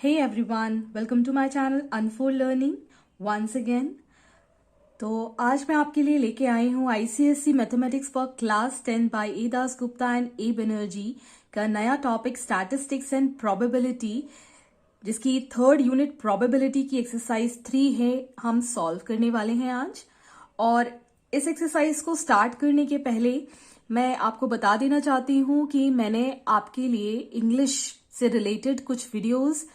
Hey everyone, welcome to my channel Unfold Learning once again। तो आज मैं आपके लिए लेके आई हूँ ICSE mathematics for class 10 by A Das Gupta and A Banerjee का नया टॉपिक स्टैटिस्टिक्स एंड प्रोबेबिलिटी, जिसकी थर्ड यूनिट प्रोबेबिलिटी की एक्सरसाइज 3 है, हम सॉल्व करने वाले हैं आज। और इस एक्सरसाइज को स्टार्ट करने के पहले मैं आपको बता देना चाहती हूँ कि मैंने आपके लिए इंग्लिश से रिलेटेड कुछ वीडियोस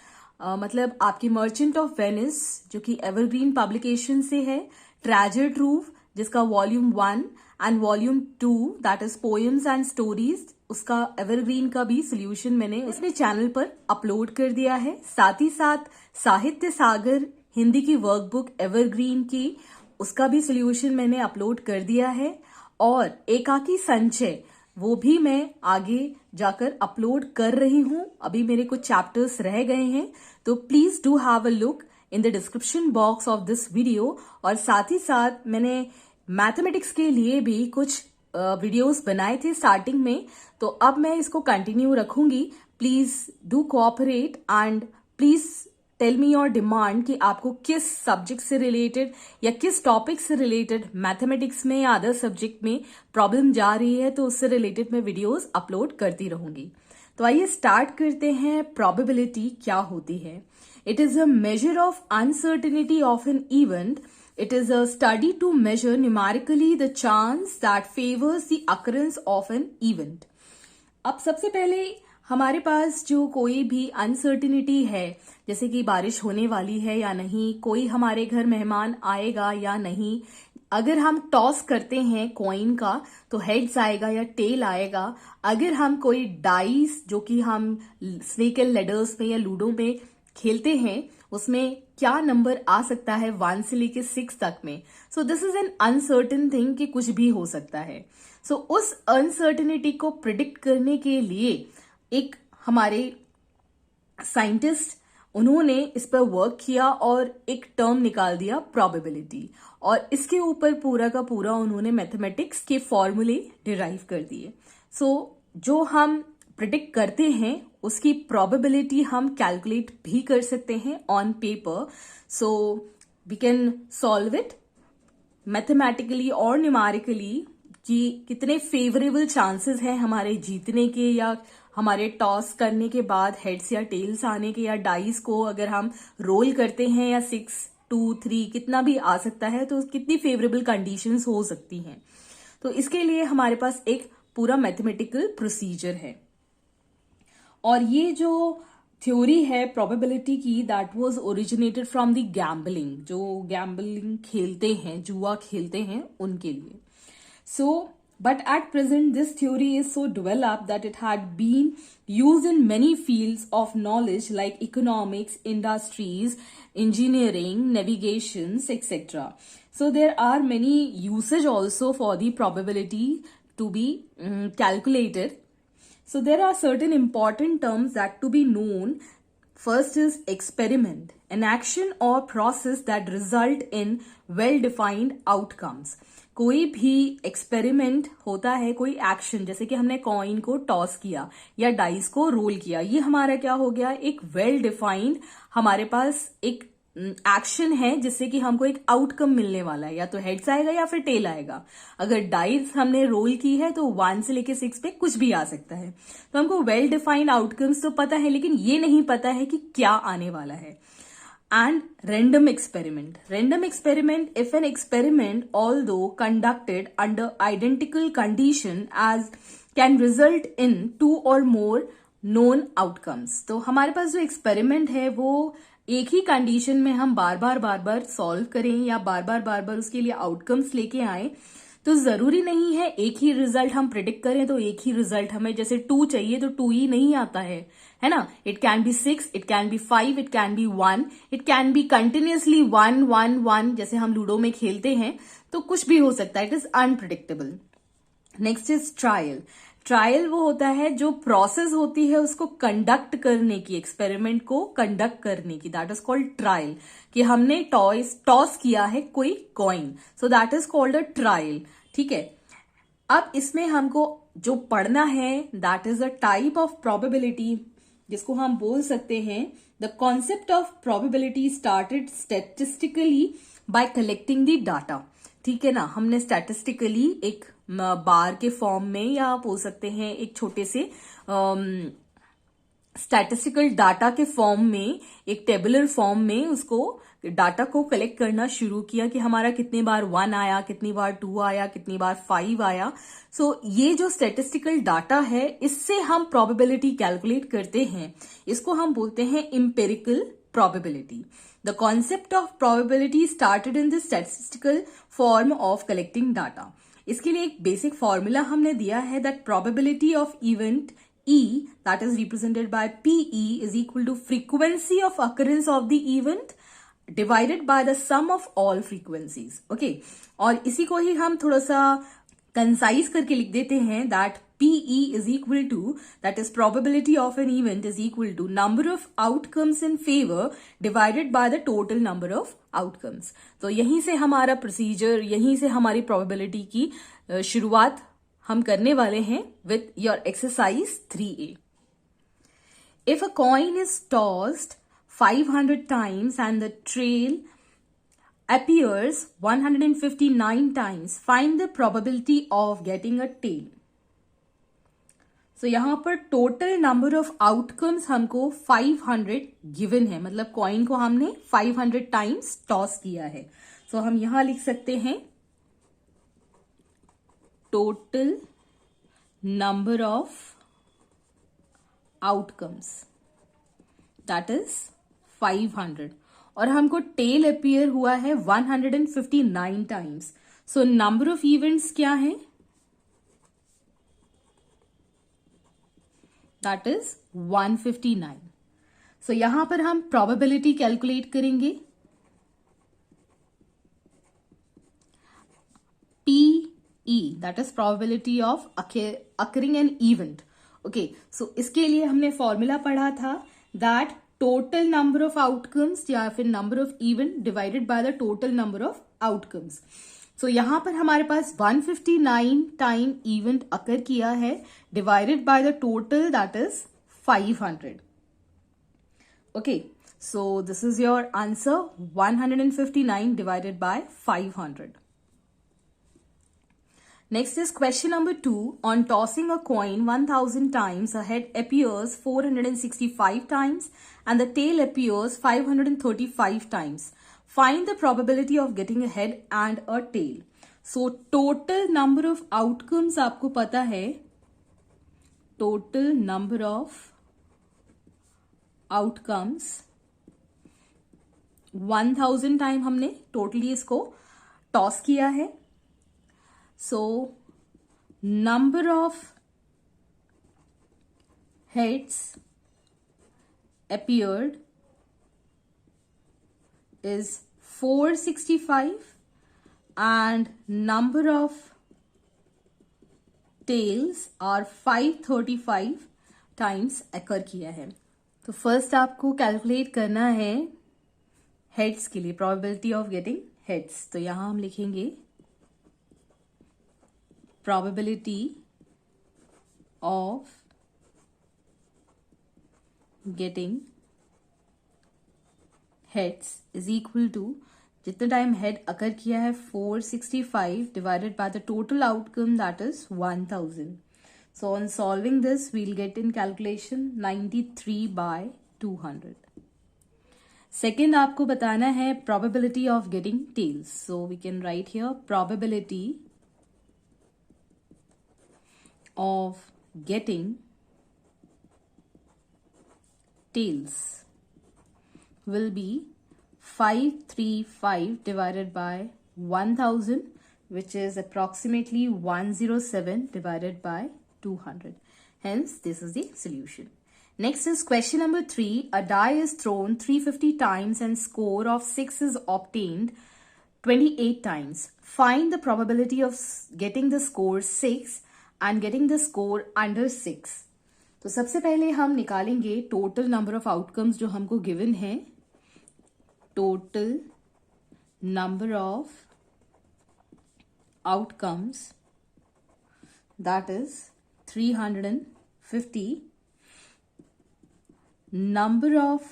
मतलब आपकी मर्चेंट ऑफ वेनिस जो कि एवरग्रीन पब्लिकेशन से है, ट्रेजर ट्रूव जिसका volume 1 and volume 2 that is poems and stories, उसका एवरग्रीन का भी सोल्यूशन मैंने अपने चैनल पर अपलोड कर दिया है। साथ ही साथ साहित्य सागर हिंदी की वर्कबुक एवरग्रीन की, उसका भी सोल्यूशन मैंने अपलोड कर दिया है। और एकाकी संचय वो भी मैं आगे जाकर अपलोड कर रही हूं, अभी मेरे कुछ चैप्टर्स रह गए हैं, तो please do have a look in the description box of this video. और साथ ही साथ मैंने मैथमेटिक्स के लिए भी कुछ वीडियोस बनाए थे स्टार्टिंग में, तो अब मैं इसको कंटिन्यू रखूंगी। Please do cooperate and please tell me your demand कि आपको किस सब्जेक्ट से रिलेटेड या किस टॉपिक से रिलेटेड मैथमेटिक्स में या अदर सब्जेक्ट में प्रॉब्लम जा रही है, तो उससे रिलेटेड मैं वीडियोस अपलोड करती रहूंगी। तो आइए स्टार्ट करते हैं। प्रोबेबिलिटी क्या होती है? It is a measure of uncertainty of an event. It is a study to measure numerically the chance that favors the occurrence of an event. अब सबसे पहले हमारे पास जो कोई भी अनसर्टिनिटी है, जैसे कि बारिश होने वाली है या नहीं, कोई हमारे घर मेहमान आएगा या नहीं, अगर हम टॉस करते हैं कॉइन का तो हेड्स आएगा या टेल आएगा। अगर हम कोई डाइस जो कि हम स्नेक एंड लैडर्स में या लूडो में खेलते हैं, उसमें क्या नंबर आ सकता है 1 से लेके 6 तक में। So this is an uncertain thing कि कुछ भी हो सकता है। सो उस अनसर्टेनिटी को प्रिडिक्ट करने के लिए एक हमारे साइंटिस्ट, उन्होंने इस पर वर्क किया और एक टर्म निकाल दिया प्रोबेबिलिटी, और इसके ऊपर पूरा का पूरा उन्होंने मैथमेटिक्स के फॉर्मूले डिराइव कर दिए। सो जो हम प्रिडिक्ट करते हैं उसकी प्रोबेबिलिटी हम कैलकुलेट भी कर सकते हैं on paper. So we can solve it mathematically और न्यूमेरिकली कि कितने फेवरेबल चांसेस हैं हमारे जीतने के, या हमारे टॉस करने के बाद हेड्स या टेल्स आने के, या डाइस को अगर हम रोल करते हैं या 6, 2, 3 कितना भी आ सकता है, तो कितनी फेवरेबल कंडीशंस हो सकती हैं। तो इसके लिए हमारे पास एक पूरा मैथमेटिकल प्रोसीजर है। और ये जो थ्योरी है प्रोबेबिलिटी की, that was originated from the gambling, जो गैम्बलिंग खेलते हैं, जुआ खेलते हैं, उनके लिए। सो but at present this theory is so developed that it had been used in many fields of knowledge like economics, industries, engineering, navigations, etc. So there are many usage also for the probability to be calculated. So there are certain important terms that to be known. First is experiment, an action or process that result in well-defined outcomes. कोई भी experiment होता है, कोई action, जैसे कि हमने coin को toss किया या डाइस को रोल किया, ये हमारा क्या हो गया, एक वेल डिफाइंड हमारे पास एक एक्शन है जिससे कि हमको एक आउटकम मिलने वाला है, या तो हेड्स आएगा या फिर टेल आएगा। अगर डाइस हमने रोल की है तो 1 से लेके 6 पे कुछ भी आ सकता है। तो हमको वेल डिफाइंड आउटकम्स तो पता है, लेकिन ये नहीं पता है कि क्या आने वाला है। And random experiment. Random experiment, if an experiment, although conducted under identical condition, as can result in 2 or more known outcomes. तो हमारे पास जो एक्सपेरिमेंट है वो एक ही कंडीशन में हम बार बार सॉल्व करें या बार बार उसके लिए आउटकम्स लेके आए, तो जरूरी नहीं है एक ही रिजल्ट हम प्रिडिक्ट करें तो एक ही रिजल्ट हमें, जैसे 2 चाहिए तो 2 ही नहीं आता है ना। It can be 6, it can be 5, it can be 1, it can be continuously 1 1 1, जैसे हम लूडो में खेलते हैं, तो कुछ भी हो सकता है। It is unpredictable. Next is trial. Trial वो होता है जो प्रोसेस होती है उसको कंडक्ट करने की, एक्सपेरिमेंट को कंडक्ट करने की, दैट इज कॉल्ड ट्रायल। कि हमने टॉस किया है कोई coin, so that is called a trial. ठीक है, अब इसमें हमको जो पढ़ना है that is a type of probability जिसको हम बोल सकते हैं the concept of probability started statistically bye collecting the data. ठीक है ना, हमने स्टैटिस्टिकली एक बार के फॉर्म में या आप बोल सकते हैं एक छोटे से स्टैटिस्टिकल डाटा के फॉर्म में, एक टेबुलर फॉर्म में उसको डाटा को कलेक्ट करना शुरू किया कि हमारा कितने बार 1 आया, कितनी बार 2 आया, कितनी बार 5 आया। सो ये जो स्टैटिस्टिकल डाटा है इससे हम प्रोबेबिलिटी कैलकुलेट करते हैं, इसको हम बोलते हैं empirical probability. The concept of probability started in the statistical form of collecting data. इसके लिए एक बेसिक फॉर्मूला हमने दिया है that probability of event E, that is represented by PE, is equal to frequency of occurrence of the event divided by the sum of all frequencies. Okay, और इसी को ही हम थोड़ा सा कंसाइज करके लिख देते हैं that PE is equal to, that is probability of an event is equal to number of outcomes in favor divided by the total number of outcomes. तो यहीं से हमारा प्रोसीजर, यहीं से हमारी प्रोबेबिलिटी की शुरुआत हम करने वाले हैं with your exercise 3A। If a coin is tossed 500 times and the trail appears 159 times, find the probability of getting a tail. So यहां पर टोटल नंबर ऑफ आउटकम्स हमको 500 गिवन है, मतलब कॉइन को हमने 500 टाइम्स टॉस किया है। सो हम यहां लिख सकते हैं total number of outcomes, that is 500, और हमको टेल अपीयर हुआ है 159 times. So number of events क्या है, दैट इज 159। सो यहां पर हम प्रोबेबिलिटी कैलकुलेट करेंगे। E, that is probability of occurring an event. Okay, so इसके लिए हमने फॉर्मूला पढ़ा था that total number of outcomes या फिर number of event divided by the total number of outcomes. So यहाँ पर हमारे पास 159 टाइम इवेंट अकर किया है divided by the total, that is 500. Okay, so this is your answer, 159 divided by 500. Next is question number 2. On tossing a coin 1000 times, a head appears 465 times and the tail appears 535 times. Find the probability of getting a head and a tail. So total number of outcomes आपको पता है, total number of outcomes 1000 time हमने totally इसको toss किया है। So number of heads appeared is 465 and number of tails are 535 times occur किया है। तो फर्स्ट आपको कैलकुलेट करना है हेड्स के लिए, प्रोबेबिलिटी ऑफ गेटिंग हेड्स। तो यहां हम लिखेंगे probability of getting heads is equal to, जितने टाइम हेड अकर किया है 465 divided by the total outcome, that is 1000. So on solving this we'll get in calculation 93 by 200. Second आपको बताना है probability of getting tails. So we can write here probability of getting tails will be 535 divided by 1000, which is approximately 107 divided by 200. Hence this is the solution. Next is question number 3. A die is thrown 350 times and score of 6 is obtained 28 times. Find the probability of getting the score 6 and getting the score under 6. तो सबसे पहले हम निकालेंगे total number of outcomes जो हमको given है। Total number of outcomes, that is 350 number of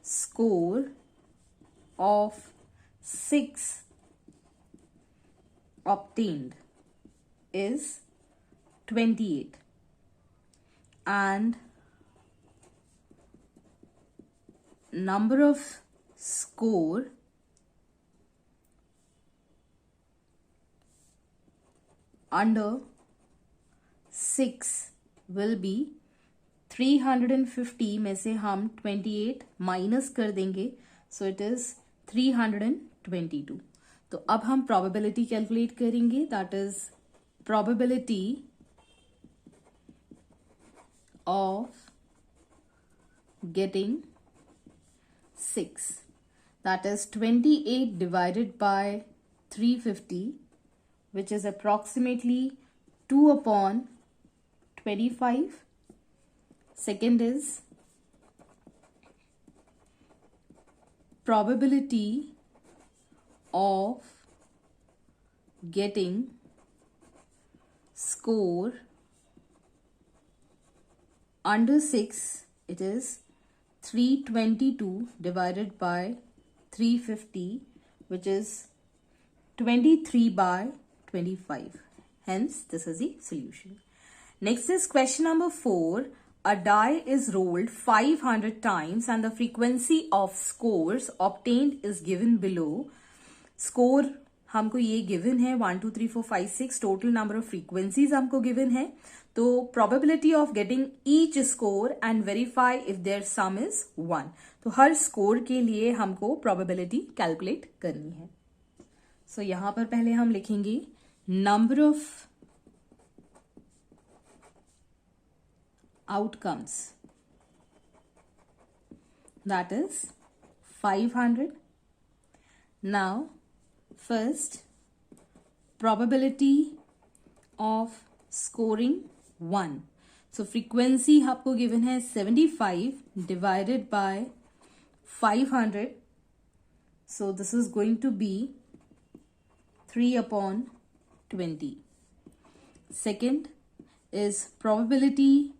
score of 6 obtained is 28 and number of score under 6 will be 350 में से हम 28 माइनस कर देंगे, सो इट इज 322. तो अब हम प्रोबेबिलिटी कैलकुलेट करेंगे, that is probability of getting 6, that is 28 divided by 350, which is approximately 2 upon 25. Second is probability of getting score under 6, it is 322 divided by 350, which is 23 by 25. Hence, this is the solution. Next is question number 4. A die is rolled 500 times and the frequency of scores obtained is given below. Score हमको ये given है 1 2 3 4 5 6. Total number of frequencies हमको given है. तो probability of getting each score and verify if their sum is 1. तो हर score के लिए हमको probability calculate करनी है. So यहाँ पर पहले हम लिखेंगे number of outcomes, that is 500. Now first, probability of scoring 1. So frequency आपको given है 75 divided by 500. So this is going to be 3 upon 20. Second is probability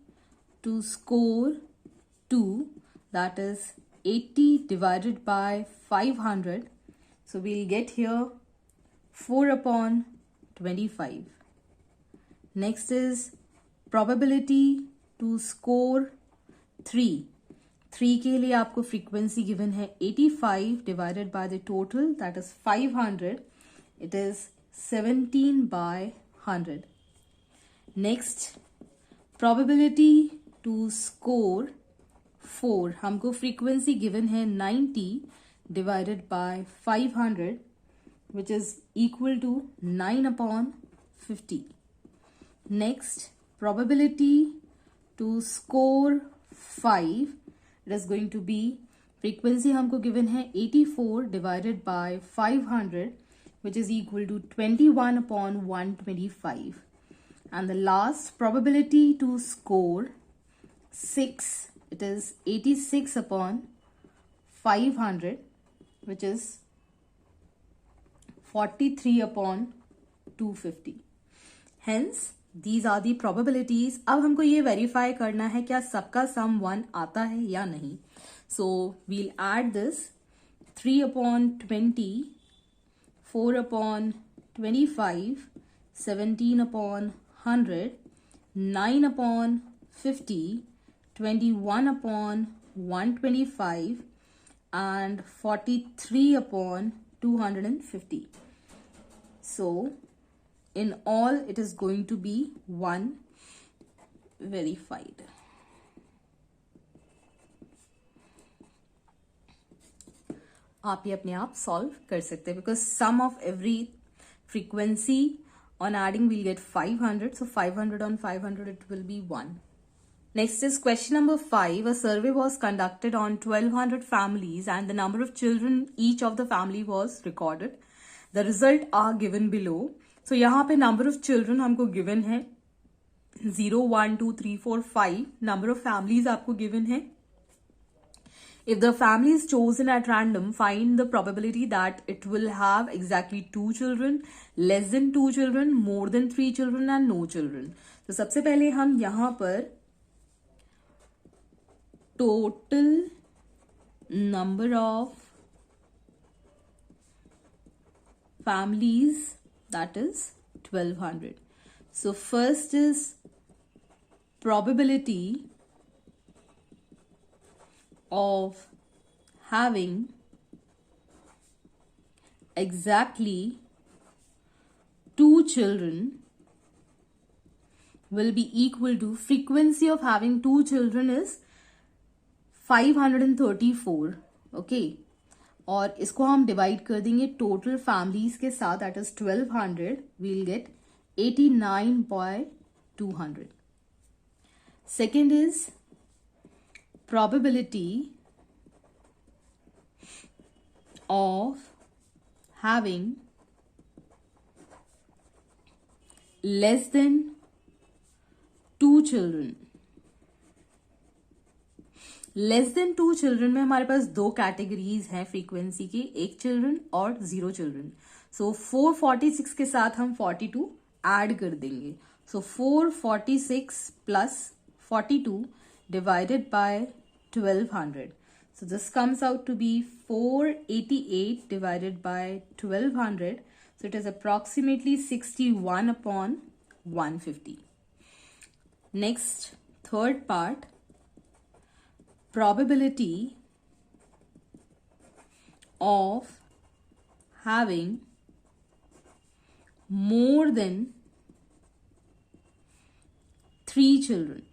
to score 2, that is 80 divided by 500. So we'll get here 4 upon 25. Next is probability to score 3. 3 के लिए आपको frequency given है 85 divided by the total, that is 500. It is 17 by 100. Next, probability to score 4. हमको frequency given है 90 divided by 500, which is equal to 9 upon 50. Next, probability to score 5. It is going to be frequency हमको given है 84 divided by 500, which is equal to 21 upon 125. And the last, probability to score 6, it is 86 upon 500, which is 43 upon 250. Hence, these are the probabilities. अब हमको ये verify करना है क्या सबका sum 1 आता है या नहीं. So, we'll add this 3 upon 20, 4 upon 25, 17 upon 100, 9 upon 50, 21 upon 125, and 43 upon 250. So, in all, it is going to be 1 verified. आप ये अपने आप सॉल्व कर सकते हैं, because sum of every frequency on adding we'll get 500, so 500 on 500 it will be 1. Next is question number 5. A survey was conducted on 1200 families and the number of children each of the family was recorded. The result are given below. So यहाँ पे number of children हमको given है 0 1 2 3 4 5. number of families आपको given है. If the family is chosen at random, find the probability that it will have exactly 2 children, less than 2 children, more than 3 children and no children. तो सबसे पहले हम यहाँ पर total number of families, that is 1200. So first is probability of having exactly 2 children will be equal to, frequency of having 2 children is 534. Okay, और इसको हम divide कर देंगे टोटल फैमिलीज के साथ, that is 1200, we'll get 89/200. Second is probability of having less than 2 children. Less than 2 children में हमारे पास 2 categories हैं फ्रीक्वेंसी की, 1 चिल्ड्रन और 0 चिल्ड्रन. सो 446 के साथ हम 42 ऐड कर देंगे. सो 446 plus 42 divided by 1200. So this comes out to be 488 divided by 1200. So it is approximately 61/150. Next, third part, probability of having more than 3 children.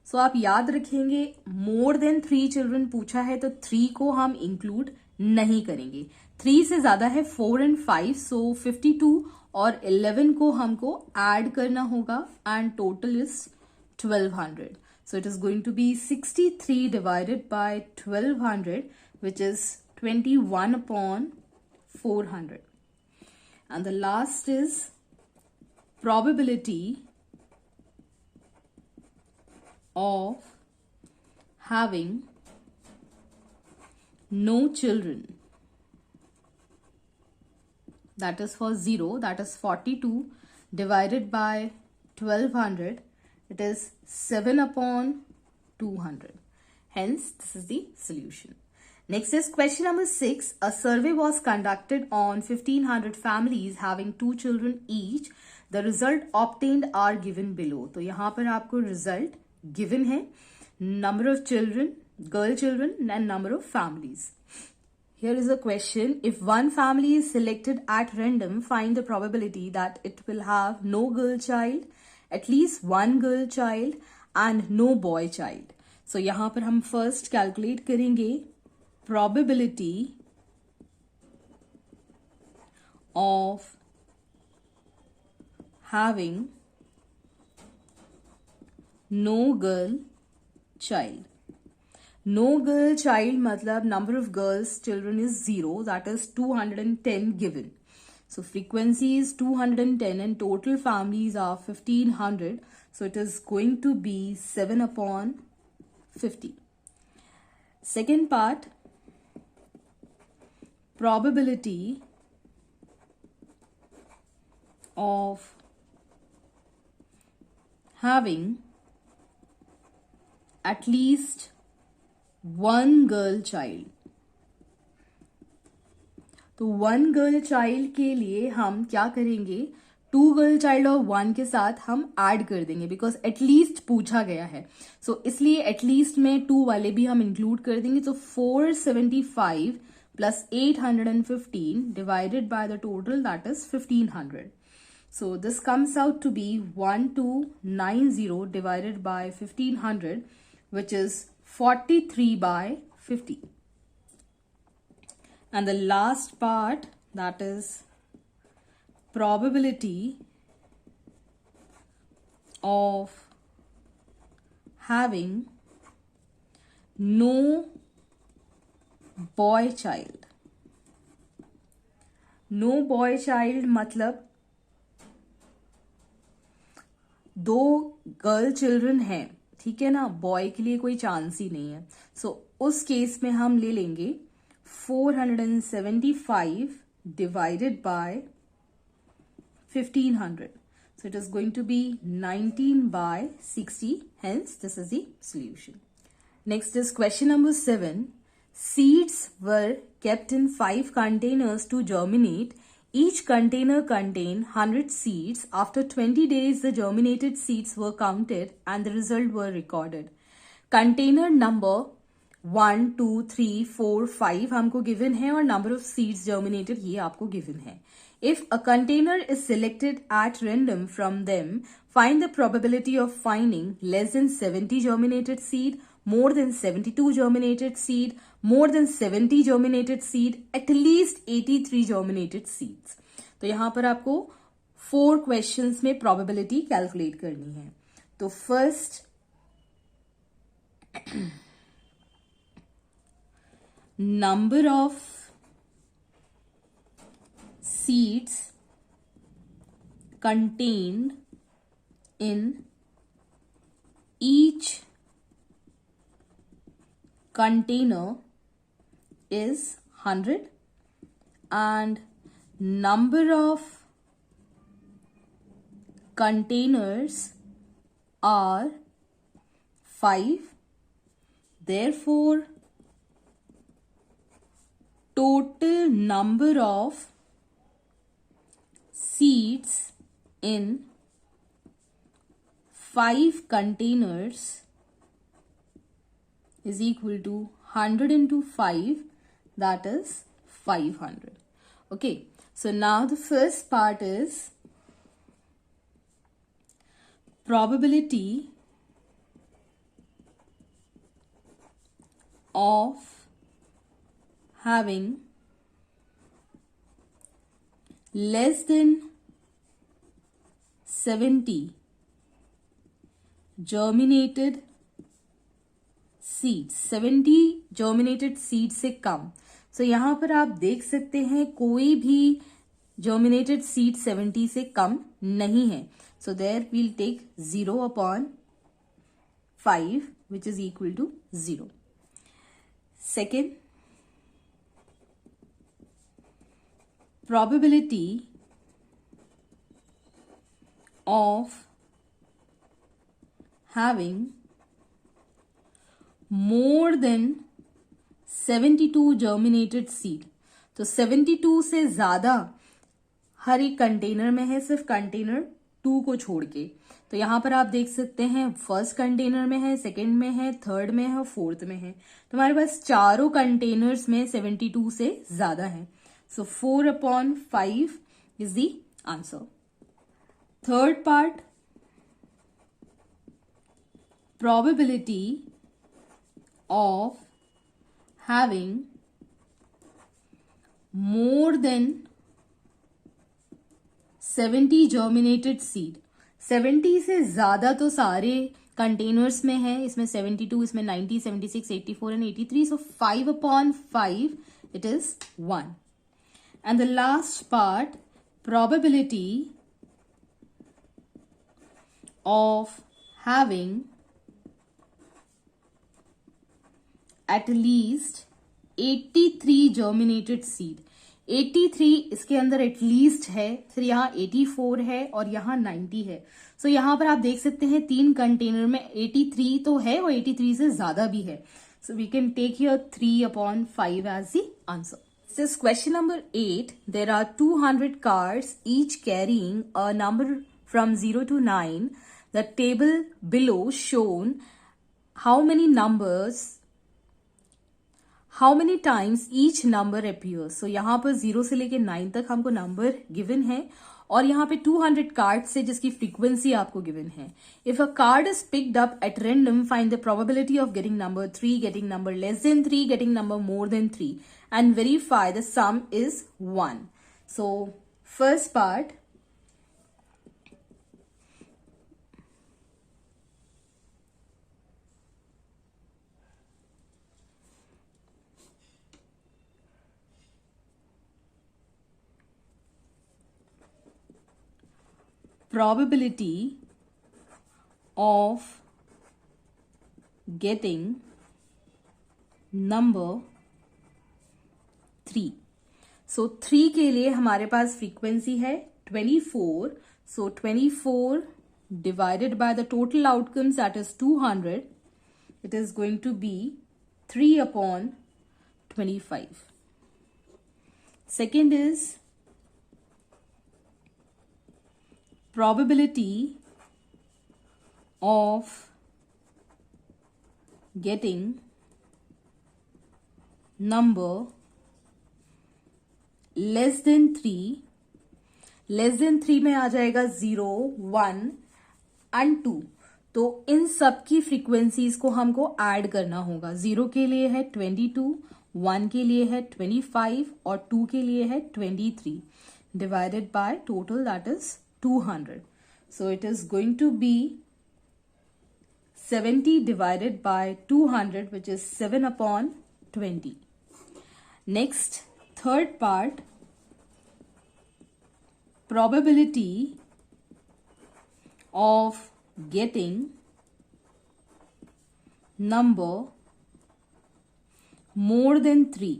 सो आप याद रखेंगे, मोर देन 3 चिल्ड्रन पूछा है तो 3 को हम इंक्लूड नहीं करेंगे. 3 से ज्यादा है 4 and 5, सो 52 और 11 को हमको ऐड करना होगा and total is 1200. So it is going to be 63 divided by 1200, which is 21/400. And the last is probability of having no children, that is for 0, that is 42 divided by 1200, it is 7/200. Hence this is the solution. Next is question number 6. A survey was conducted on 1500 families having 2 children each. The result obtained are given below. तो यहाँ पर आपको result given है, number of children, girl children and number of families. Here is a question. If one family is selected at random, find the probability that it will have no girl child, at least one girl child and no boy child. So यहाँ पर हम first calculate करेंगे probability of having no girl child. No girl child मतलब number of girls children is 0, that is 210 given. So frequency is 210 and total families are 1500. So it is going to be 7/50. Second part, probability of having at least one girl child. तो 1 girl child के लिए हम क्या करेंगे, 2 girl child और 1 के साथ हम ऐड कर देंगे बिकॉज एटलीस्ट पूछा गया है. सो इसलिए एटलीस्ट में 2 वाले भी हम इंक्लूड कर देंगे. तो 475 plus 815 divided by the total, that is 1500. So this comes out to be 1290 divided by 1500, which is 43/50. And the last part, that is probability of having no boy child. No boy child मतलब 2 girl children हैं, ठीक है ना, boy के लिए कोई chance ही नहीं है. सो उस केस में हम ले लेंगे 475 divided by 1500. So it is going to be 19 by 60. Hence, this is the solution. Next is question number 7. Seeds were kept in 5 containers to germinate. Each container contained 100 seeds. After 20 days, the germinated seeds were counted and the result were recorded. Container number 1, 2, 3, 4, 5 हमको given है और number of seeds germinated ये आपको given है. If a container is selected at random from them, find the probability of finding less than 70 germinated seed, more than 72 germinated seed, more than 70 germinated seed, at least 83 germinated seeds. तो यहाँ पर आपको 4 questions में probability calculate करनी है. तो first number of seeds contained in each container is 100 and number of containers are 5. Therefore, total number of seeds in 5 containers is equal to 100 into 5, that is 500. Okay, so now the first part is probability of having less than 70 germinated seeds, 70 germinated seeds से कम. So यहाँ पर आप देख सकते हैं कोई भी germinated seed 70 से कम नहीं है. So there we'll take 0 upon 5 which is equal to 0. Second, probability of having more than 72 germinated seed. तो 72 से ज्यादा हर एक कंटेनर में है, सिर्फ कंटेनर 2 को छोड़ के. तो यहां पर आप देख सकते हैं फर्स्ट कंटेनर में है, सेकंड में है, थर्ड में है और फोर्थ में है. तो हमारे पास चारों कंटेनर्स में 72 से ज्यादा है. So 4 upon 5 is the answer. Third part, probability of having more than 70 germinated seed. 70 से ज्यादा तो सारे कंटेनर्स में है, इसमें 72, इसमें 90, 76, 84 and 83. So 5 upon 5, it is 1. And the last part, probability of having at least 83 germinated seed. 83 इसके अंदर at least है, फिर यहाँ 84 है और यहाँ 90 है. So यहाँ पर आप देख सकते हैं 3 कंटेनर में 83 तो है और 83 से ज्यादा भी है. So we can take here 3 upon 5 as the answer. This is question number 8. There are 200 cards, each carrying a number from 0 to 9. The table below shown how many times each number appears. So यहाँ पर 0 से लेके 9 तक हमको number given है और यहाँ पे 200 cards है जिसकी frequency आपको given है. If a card is picked up at random, find the probability of getting number 3, getting number less than 3, getting number more than 3 and verify the sum is 1. So first part, probability of getting number 3. So 3 के लिए हमारे पास frequency है 24. So 24 divided by the total outcomes, that is 200, it is going to be 3 upon 25. Second is probability of getting number less than 3. Less than 3 में आ जाएगा 0, 1 and 2. तो इन सब की frequencies को हमको ऐड करना होगा. 0 के लिए है 22, 1 के लिए है 25 और 2 के लिए है 23 divided by total that is 200. So it is going to be 70 divided by 200, which is 7 upon 20. Next, third part, probability of getting number more than 3.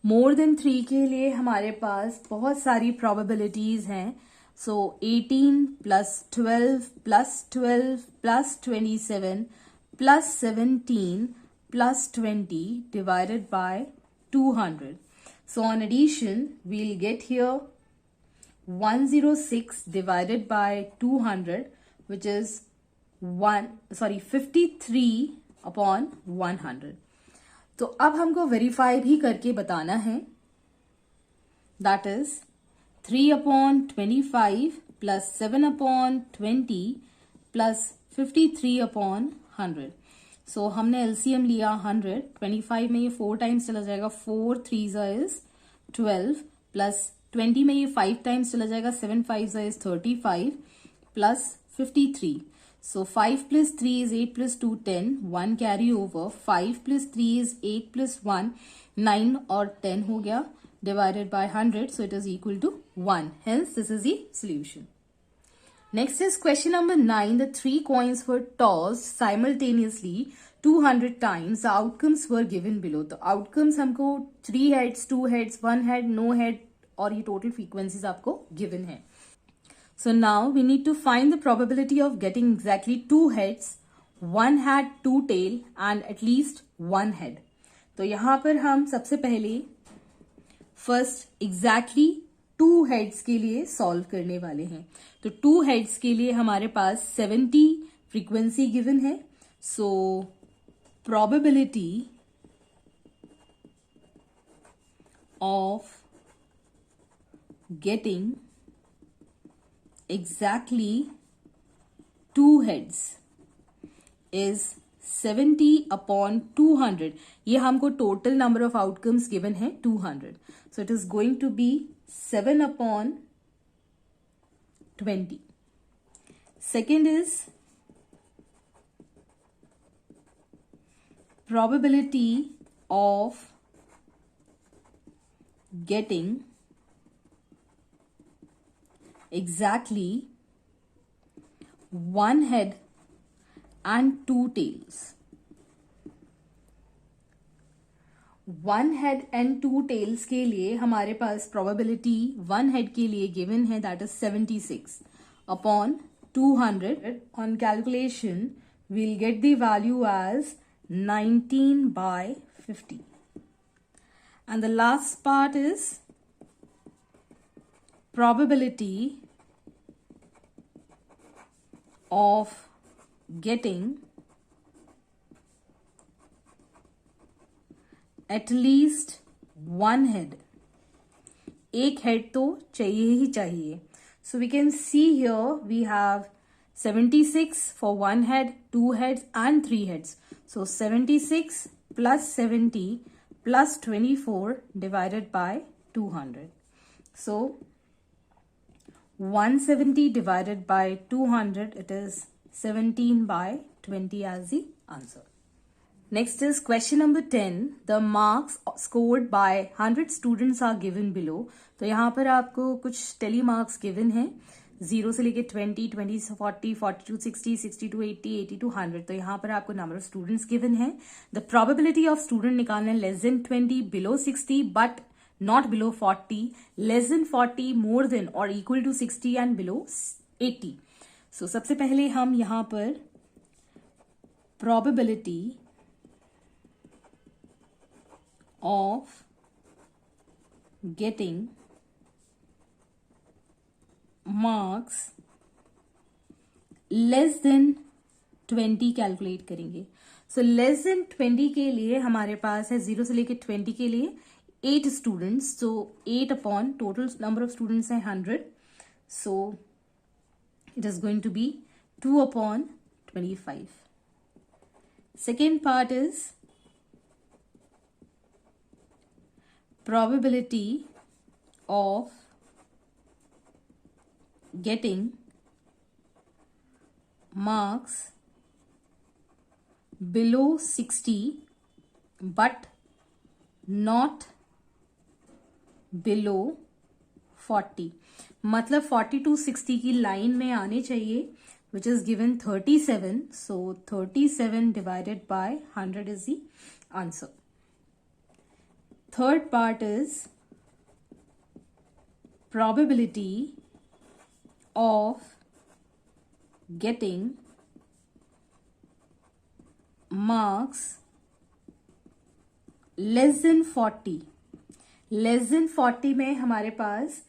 more than 3 के लिए हमारे पास बहुत सारी probabilities हैं. So 18 plus 12 plus 12 plus 27 plus 17 plus 20 divided by 200. So on addition, we'll get here 106 divided by 200, which is 53 upon 100. तो अब हमको verify भी करके बताना है. That is 3 upon 25 plus 7 upon 20 plus 53 upon 100. So हमने LCM लिया 100. 25 में ये 4 टाइम्स चला जाएगा. 4 3s is 12 plus 20 में ये 5 टाइम्स चला जाएगा. 7 5s is 35 plus 53. So 5 plus 3 is 8 plus 2 10. 1 carry over. 5 plus 3 is 8 plus 1 9 और 10 हो गया. Divided by 100, so it is equal to 1. Hence, this is the solution. Next is question number 9. The 3 coins were tossed simultaneously 200 times. The outcomes were given below. तो outcomes हमको 3 heads, 2 heads, 1 head, no head और ये total frequencies आपको given है. So now we need to find the probability of getting exactly 2 heads, 1 head, 2 tail and at least 1 head. तो यहाँ पर हम सबसे पहले फर्स्ट एग्जैक्टली 2 हेड्स के लिए सॉल्व करने वाले हैं. तो 2 हेड्स के लिए हमारे पास 70 फ्रीक्वेंसी गिवन है. So probability of getting exactly 2 heads is 70 upon 200. ये हमको total number of outcomes given है 200. So it is going to be 7 upon 20. Second is probability of getting exactly 1 head and 2 tails. 1 head and 2 tails के लिए हमारे पास probability 1 head के लिए given है, that is 76 upon 200. On calculation, we'll get the value as 19 by 50. And the last part is probability of getting at least 1 head. एक head तो चाहिए ही चाहिए. So we can see here we have 76 for 1 head, 2 heads and 3 heads. So 76 plus 70 plus 24 divided by 200. So 170 divided by 200, it is 17 by 20 as the answer. Next is question number 10. The marks scored by 100 students are given below. तो यहाँ पर आपको कुछ tele marks given है 0 से लेके 20, 20 से 40, 42, 60, 62, 80, 80 to 100. तो यहाँ पर आपको नंबर ऑफ स्टूडेंट्स गिवन है. द प्रोबेबिलिटी ऑफ स्टूडेंट निकालना है less than 20, below 60 but not below 40, less than 40, more than or equal to 60 and below 80. So सबसे पहले हम यहाँ पर probability of getting marks less than 20 calculate करेंगे. So less than 20 के लिए हमारे पास है 0 से लेके 20 के लिए 8 students. So 8 upon total number of students है 100. So it is going to be 2 upon 25. Second part is probability of getting marks below 60 but not below 40. मतलब 40 to 60 की लाइन में आने चाहिए, which is given 37. So 37 divided by 100 is the answer. Third part is probability of getting marks less than 40. Less than 40 में हमारे पास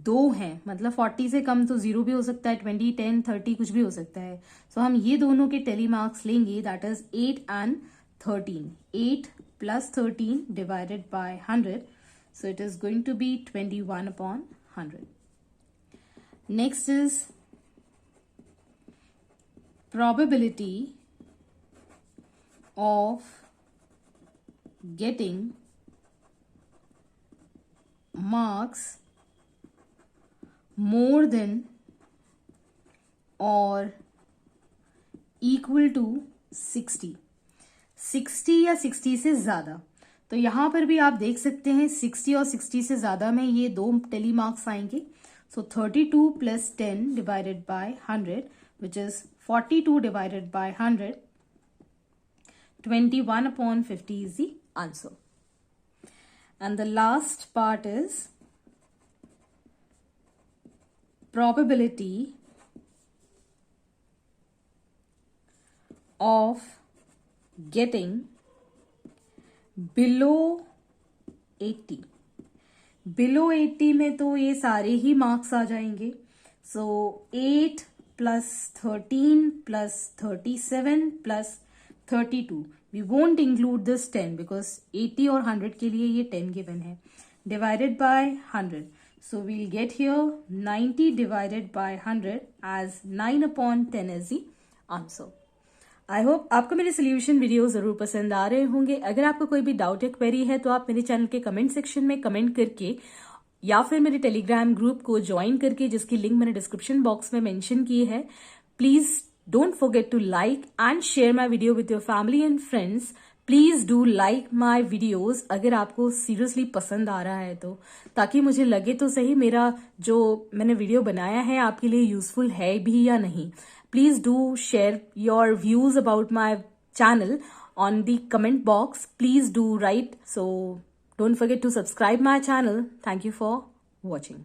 2 हैं, मतलब 40 से कम तो 0 भी हो सकता है, 20, 10, 30 कुछ भी हो सकता है. सो हम ये दोनों के टेली मार्क्स लेंगे, that is 8 and 13. 8 plus 13 divided by 100. So it is going to be 21 upon 100. Next is probability of getting marks more than or equal to 60. 60 या 60 से ज्यादा. तो यहां पर भी आप देख सकते हैं 60 और 60 से ज्यादा में ये 2 टेली मार्क्स आएंगे. सो 32 plus 10 divided by 100 which is 42 divided by 100. 21 upon 50 is the answer. And the last part is probability of getting below 80. Below 80 में तो ये सारे ही मार्क्स आ जाएंगे. So 8 plus 13 plus 37 plus 32. We won't include this 10 because 80 और 100 के लिए ये 10 गिवन है. Divided by 100. So we'll get here 90 divided by 100 as 9 upon 10 इज द आंसर. आई होप आपको मेरे सोल्यूशन वीडियो जरूर पसंद आ रहे होंगे. अगर आपको कोई भी डाउट या क्वेरी है तो आप मेरे चैनल के कमेंट सेक्शन में कमेंट करके या फिर मेरे टेलीग्राम ग्रुप को ज्वाइन करके, जिसकी लिंक मैंने डिस्क्रिप्शन बॉक्स में मेंशन की है. Please don't forget to like and share my video with your family and friends. Please do like my videos अगर आपको सीरियसली पसंद आ रहा है तो, ताकि मुझे लगे तो सही मेरा जो मैंने वीडियो बनाया है आपके लिए यूजफुल है भी या नहीं. Please do share your views about my channel on the comment box. Please do write. So don't forget to subscribe my channel. Thank you for watching.